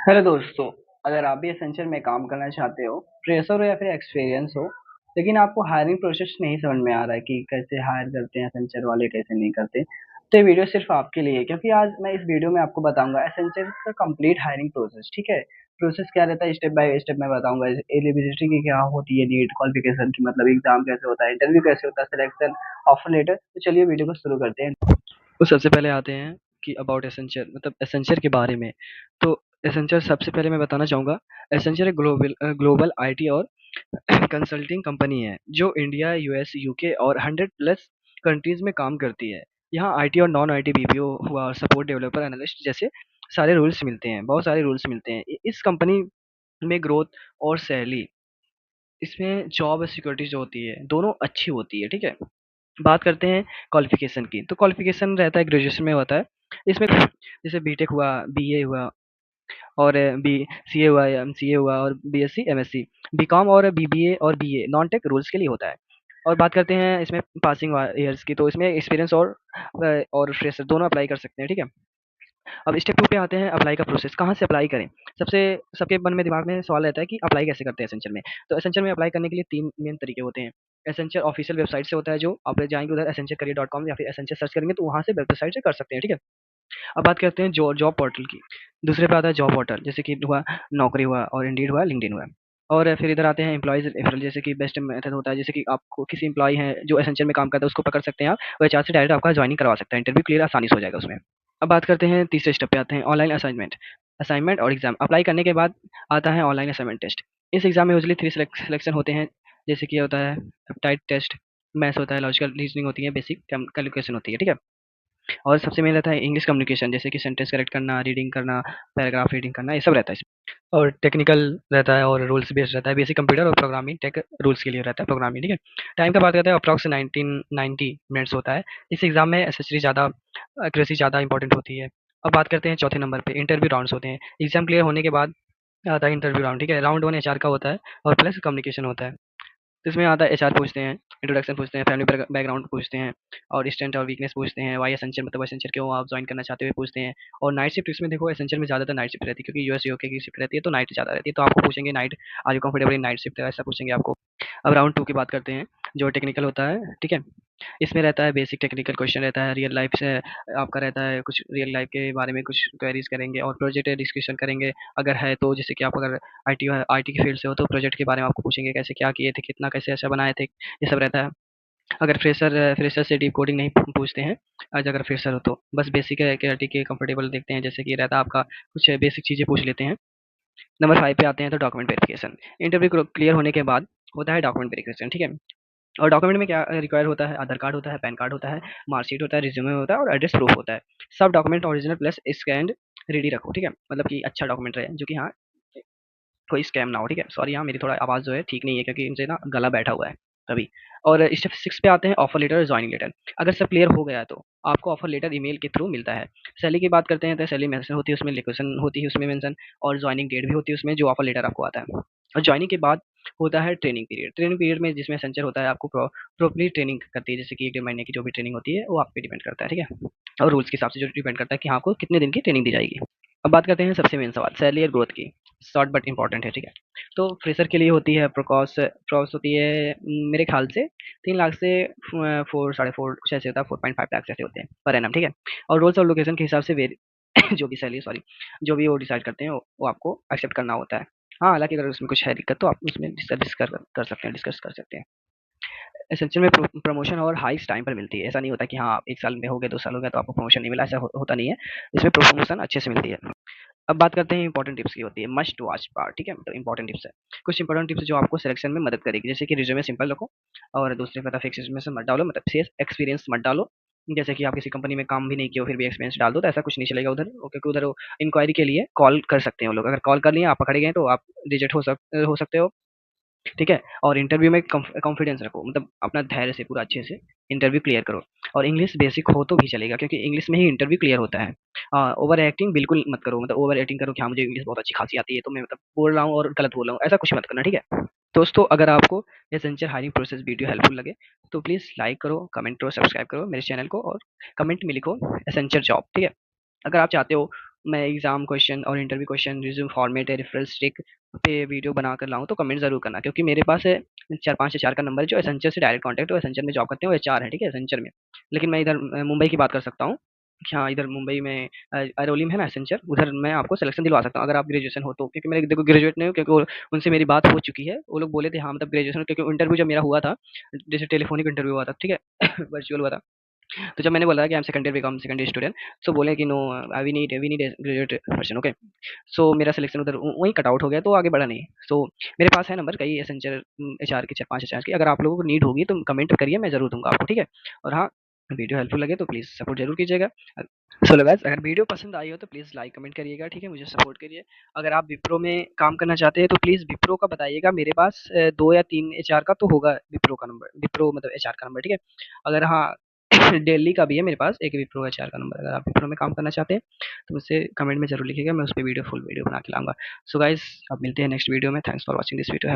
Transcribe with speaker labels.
Speaker 1: Hello दोस्तों। अगर आप भी एसेंशियल में काम करना चाहते हो, फ्रेशर हो या फिर एक्सपीरियंस हो, लेकिन आपको हायरिंग प्रोसेस नहीं समझ में आ रहा है कि कैसे हायर करते हैं एसेंशियल वाले, कैसे नहीं करते, तो ये वीडियो सिर्फ आपके लिए है। क्योंकि आज मैं इस वीडियो में आपको बताऊंगा एसेंशियल का कंप्लीट हायरिंग प्रोसेस। ठीक है, प्रोसेस क्या रहता है स्टेप बाय स्टेप मैं बताऊंगा। एलिजिबिलिटी की क्या होती है, नीट क्वालिफिकेशन की मतलब एग्जाम कैसे होता है, इंटरव्यू कैसे होता है, सिलेक्शन, ऑफर लेटर। तो चलिए वीडियो को शुरू करते हैं। तो सबसे पहले आते हैं कि अबाउट एसेंशियल मतलब एसेंशियल के बारे में। तो एसेंशियल सबसे पहले मैं बताना चाहूँगा, एसेंशियल एक ग्लोबल आईटी और कंसल्टिंग कंपनी है जो इंडिया, यूएस, यूके और 100 प्लस कंट्रीज में काम करती है। यहाँ आईटी और नॉन आईटी बीपीओ हुआ और सपोर्ट डेवलपर एनालिस्ट जैसे सारे रूल्स मिलते हैं, बहुत सारे रूल्स मिलते हैं। इस कंपनी में ग्रोथ और सैलरी, इसमें जॉब और सिक्योरिटी जो होती है दोनों अच्छी होती है। ठीक है, बात करते हैं क्वालिफिकेशन की। तो क्वालिफिकेशन रहता है ग्रेजुएशन में होता है। इसमें जैसे बीटेक हुआ, बीए हुआ और बी सीए हुआ, एमसीए हुआ और बीएससी, एमएससी, बीकॉम और बीबीए और बीए नॉन टेक रूल्स के लिए होता है। और बात करते हैं इसमें पासिंग ईयर्स की, तो इसमें एक्सपीरियंस और फ्रेशर दोनों अप्लाई कर सकते हैं। ठीक है, अब स्टेप 2 पे आते हैं, अप्लाई का प्रोसेस कहाँ से अप्लाई करें। सबसे सबके मन में दिमाग में सवाल रहता है कि अप्लाई कैसे करते हैं एसेंशियल में। तो एसेंशियल में अप्लाई करने के लिए 3 मेन तरीके होते हैं। एसेंशियल ऑफिशियल वेबसाइट से होता है, जो आप जाएँगे उधर essentialcareer.com या फिर एसेंशियल सर्च करेंगे तो वहाँ से वेबसाइट से कर सकते हैं। ठीक है, अब बात करते हैं जॉब पोर्टल की। दूसरे पे आता है जॉब पोर्टल, जैसे कि हुआ नौकरी हुआ और इंडीड हुआ, लिंक्डइन हुआ। और फिर इधर आते हैं एम्प्लॉइज रेफरल, जैसे कि बेस्ट मेथड होता है, जैसे कि आपको किसी एम्प्लॉय है जो एसेंशियल में काम करता है उसको पकड़ सकते हैं आप, और एचआर से डायरेक्ट आपका ज्वाइनिंग करवा सकता है। इंटरव्यू क्लियर आसानी से हो जाएगा उसमें। अब बात करते हैं तीसरे स्टेप पे आते हैं, ऑनलाइन असाइनमेंट। असाइनमेंट और एग्जाम अप्लाई करने के बाद आता है ऑनलाइन असाइनमेंट टेस्ट। इस एग्जाम में यूजली 3 सिलेक्शन होते हैं, जैसे कि होता है एप्टाइड टेस्ट, मैथ्स होता है, लॉजिकल रीजनिंग होती है, बेसिक कैलकुलेशन होती है। ठीक है, और सबसे मेन रहता है इंग्लिश कम्युनिकेशन, जैसे कि सेंटेंस करेक्ट करना, रीडिंग करना, पैराग्राफ रीडिंग करना, ये सब रहता है इसमें। और टेक्निकल रहता है और रूल्स बेस्ड रहता है, बेसिक कंप्यूटर और प्रोग्रामिंग टेक रूल्स के लिए रहता है प्रोग्रामिंग। ठीक है, टाइम का बात करते हैं, अप्रॉक्स 1990 मिनट्स होता है। इस एग्जाम में एसेसरी ज़्यादा, एक्यूरेसी ज़्यादा इंपॉर्टेंट होती है। अब बात करते हैं चौथे नंबर पे, इंटरव्यू राउंड्स होते हैं। एग्जाम क्लियर होने के बाद आता है इंटरव्यू राउंड। ठीक है, राउंड 1 एचआर का होता है और प्लस कम्युनिकेशन होता है। तो इसमें आता है एचआर पूछते हैं, इंट्रोडक्शन पूछते हैं, फैमिली बैकग्राउंड पूछते हैं, और स्ट्रेंथ और वीकनेस पूछते हैं, वाई एसेंशियल मतलब एसेंशियल क्यों आप ज्वाइन करना चाहते हुए पूछते हैं। और नाइट शिफ्ट, इसमें देखो एसेंशियल में ज़्यादातर नाइट शिफ्ट रहती है, क्योंकि यूएस यूके की शिफ्ट रहती है तो नाइट ज़्यादा रहती है, तो आपको पूछेंगे night, are you comfortable in night shift, ऐसा पूछेंगे आपको। अब राउंड 2 की बात करते हैं, जो टेक्निकल होता है। ठीक है, इसमें रहता है बेसिक टेक्निकल क्वेश्चन रहता है, रियल लाइफ से आपका रहता है, कुछ रियल लाइफ के बारे में कुछ क्वेरीज करेंगे और प्रोजेक्ट डिस्कशन करेंगे अगर है तो। जैसे कि आप अगर आईटी के फील्ड से हो तो प्रोजेक्ट के बारे में आपको पूछेंगे, कैसे क्या किए थे, कितना कैसे ऐसा बनाए थे, ये सब रहता है। अगर फ्रेशर से डीप कोडिंग नहीं पूछते हैं, आज अगर फ्रेशर हो तो बस बेसिक क्लैरिटी के कंफर्टेबल देखते हैं, जैसे कि रहता है आपका कुछ बेसिक चीज़ें पूछ लेते हैं। नंबर 5 पे आते हैं, तो डॉक्यूमेंट वेरिफिकेशन। इंटरव्यू क्लियर होने के बाद होता है डॉक्यूमेंट वेरिफिकेशन। ठीक है, और डॉक्यूमेंट में क्या रिक्वायर होता है, आधार कार्ड होता है, पैन कार्ड होता है, मार्कशीट होता है, रिज्यूमे होता है और एड्रेस प्रूफ होता है। सब document original plus scanned ready रखो। ठीक है, मतलब कि अच्छा डॉक्यूमेंट रहे, जो कि हाँ कोई स्कैम ना हो। ठीक है, सॉरी हाँ मेरी थोड़ा आवाज़ जो है ठीक नहीं है, क्योंकि इनसे ना गला बैठा हुआ है तभी। और स्टेप 6 पे आते हैं, ऑफर लेटर और जॉइनिंग लेटर। अगर सब क्लियर हो गया है तो आपको ऑफर लेटर ईमेल के थ्रू मिलता है। सैलरी की बात करते हैं, तो सैलरी मेंशन होती है उसमें, लोकेशन होती है उसमें मेंशन, और जॉइनिंग डेट भी होती है उसमें, जो ऑफर लेटर आपको आता है। और जॉइनिंग के बाद होता है ट्रेनिंग पीरियड। ट्रेनिंग पीरियड में जिसमें सेंचर होता है, आपको प्रॉपर्ली ट्रेनिंग करती है, जैसे कि 1 महीने की जो भी ट्रेनिंग होती है वो आप पे डिपेंड करता है। ठीक है, और रूल्स के हिसाब से जो डिपेंड करता है कि हाँ आपको कितने दिन की ट्रेनिंग दी जाएगी। अब बात करते हैं सबसे मेन सवाल, सैलरी और ग्रोथ की। शॉर्ट बट इंपॉर्टेंट है। ठीक है, तो फ्रेशर के लिए होती है प्रॉस प्रॉस होती है मेरे ख्याल से 3 लाख से 4 साढ़े 4 कुछ ऐसे होता है, 4.5 लाख ऐसे होते हैं पर एनम। ठीक है, और रोल्स और लोकेशन के हिसाब से वेरी जो भी सैलरी सॉरी जो भी वो डिसाइड करते हैं वो आपको एक्सेप्ट करना होता है। हाँ, हालाँकि अगर उसमें कुछ है दिक्कत तो आप उसमें डिस्कस कर सकते हैं। एसेंशियल में प्रमोशन और हाइस्ट टाइम पर मिलती है। ऐसा नहीं होता कि हाँ, आप 1 साल में हो गए, 2 साल हो गया तो आपको प्रमोशन नहीं मिला, ऐसा होता नहीं है। इसमें प्रमोशन अच्छे से मिलती है। अब बात करते हैं इंपॉर्टेंट टिप्स की होती है, मस्ट वॉच पार्ट। ठीक है, तो इंपॉर्टेंट टिप्स है, कुछ इंपॉर्टेंट टिप्स जो आपको सिलेक्शन में मदद करेगी, जैसे कि रिज्यूमे सिंपल रखो, और दूसरे पता फिक्स इसमें मत डालो, मतलब फेस एक्सपीरियंस मत डालो। जैसे कि आप किसी कंपनी में काम भी नहीं किए हो फिर भी एक्सपीरियंस डाल दो, तो ऐसा कुछ नहीं चलेगा उधर, क्योंकि उधर इंक्वायरी के लिए कॉल कर सकते हैं वो लोग। अगर कॉल कर लिए आप पकड़े गए तो आप रिजेक्ट हो सकते हो। ठीक है, और इंटरव्यू में कॉन्फिडेंस रखो, मतलब अपना धैर्य से पूरा अच्छे से इंटरव्यू क्लियर करो। और इंग्लिश बेसिक हो तो भी चलेगा, क्योंकि इंग्लिश में ही इंटरव्यू क्लियर होता है। ओवर एक्टिंग बिल्कुल मत करो, मतलब ओवर एक्टिंग करो कि हाँ मुझे इंग्लिश बहुत अच्छी खासी आती है तो मैं मतलब बोल रहा हूँ और गलत बोल रहा हूँ, ऐसा कुछ मत करना। ठीक है दोस्तों, अगर आपको essential hiring process video helpful लगे तो प्लीज़ लाइक करो, कमेंट करो, सब्सक्राइब करो मेरे चैनल को, और कमेंट में लिखो एसेंशियल जॉब। ठीक है, अगर आप चाहते हो मैं एग्जाम क्वेश्चन और इंटरव्यू क्वेश्चन, रिज्यूम फॉर्मेट है, रेफरल स्टिक पे वीडियो बनाकर लाऊँ तो कमेंट ज़रूर करना, क्योंकि मेरे पास है 4-5 एचआर का नंबर है जो एसेंचर से डायरेक्ट कॉन्टैक्ट है, एसेंचर में जॉब करते हैं, वो एचआर है, ठीक है? एसेंचर में। लेकिन मैं इधर मुंबई की बात कर सकता हूँ कि हाँ, इधर मुंबई में अरोली में है ना एसेंचर, उधर मैं आपको सिलेक्शन दिलवा सकता हूँ अगर आप ग्रेजुएशन हो तो। क्योंकि मैं देखो ग्रेजुएट नहीं हूँ, क्योंकि उनसे मेरी बात हो चुकी है। वो लोग बोले थे हाँ, मतलब ग्रेजुएशन, क्योंकि इंटरव्यू जब मेरा हुआ था, जैसे टेलीफोनिक इंटरव्यू हुआ था, ठीक है? वर्चुअल हुआ था। तो जब मैंने बोला कि I am second year BCom second year student, so बोले कि no, we need a graduate person, okay. So मेरा सिलेक्शन उधर वहीं कट आउट हो गया, तो आगे बढ़ा नहीं। सो मेरे पास है नंबर कई एसेंचर एचआर के, 4-5 एचआर की। अगर आप लोगों को नीड होगी तो कमेंट करिए, मैं ज़रूर दूँगा आपको, ठीक है? और हाँ, वीडियो हेल्पफुल लगे तो प्लीज़ सपोर्ट ज़रूर कीजिएगा। चलो गाइस, अगर वीडियो पसंद आई हो तो प्लीज़ लाइक कमेंट करिएगा, ठीक है? मुझे सपोर्ट करिए। अगर आप विप्रो में काम करना चाहते हैं तो प्लीज़ विप्रो का बताइएगा। मेरे पास 2 या 3 एचआर का तो होगा, विप्रो का नंबर, विप्रो मतलब एचआर का नंबर, ठीक है? अगर हाँ, दिल्ली का भी है मेरे पास एक विप्रो एचआर का नंबर। अगर आप विप्रो में काम करना चाहते हैं तो मुझसे कमेंट में ज़रूर लिखिएगा, मैं उस पे फुल वीडियो बना के लाऊँगा। सो गाइस, अब मिलते हैं नेक्स्ट वीडियो में। Thanks for watching this video.